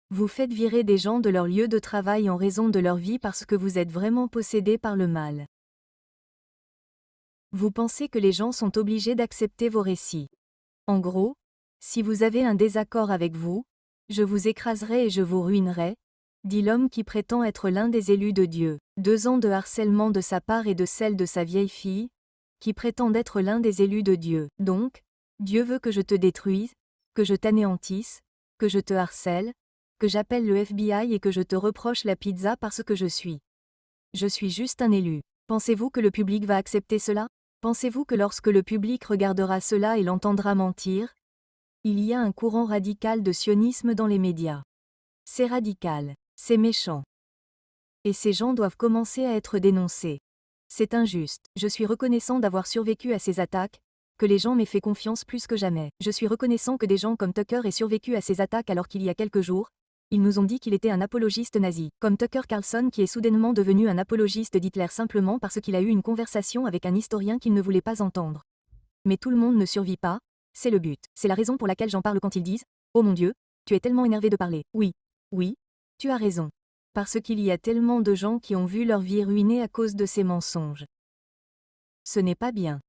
Vous faites virer des gens de leur lieu de travail en raison de leur vie parce que vous êtes vraiment possédé par le mal. Vous pensez que les gens sont obligés d'accepter vos récits. En gros, si vous avez un désaccord avec vous, je vous écraserai et je vous ruinerai, dit l'homme qui prétend être l'un des élus de Dieu. 2 ans de harcèlement de sa part et de celle de sa vieille fille, qui prétend être l'un des élus de Dieu. Donc, Dieu veut que je te détruise, que je t'anéantisse, que je te harcèle, que j'appelle le FBI et que je te reproche la pizza parce que je suis. Je suis juste un élu. Pensez-vous que le public va accepter cela? Pensez-vous que lorsque le public regardera cela et l'entendra mentir, il y a un courant radical de sionisme dans les médias. C'est radical, c'est méchant. Et ces gens doivent commencer à être dénoncés. C'est injuste. Je suis reconnaissant d'avoir survécu à ces attaques, que les gens m'aient fait confiance plus que jamais. Je suis reconnaissant que des gens comme Tucker aient survécu à ces attaques alors qu'il y a quelques jours, ils nous ont dit qu'il était un apologiste nazi, comme Tucker Carlson qui est soudainement devenu un apologiste d'Hitler simplement parce qu'il a eu une conversation avec un historien qu'il ne voulait pas entendre. Mais tout le monde ne survit pas, c'est le but. C'est la raison pour laquelle j'en parle quand ils disent « Oh mon Dieu, tu es tellement énervé de parler ». Oui, oui, tu as raison. Parce qu'il y a tellement de gens qui ont vu leur vie ruinée à cause de ces mensonges. Ce n'est pas bien.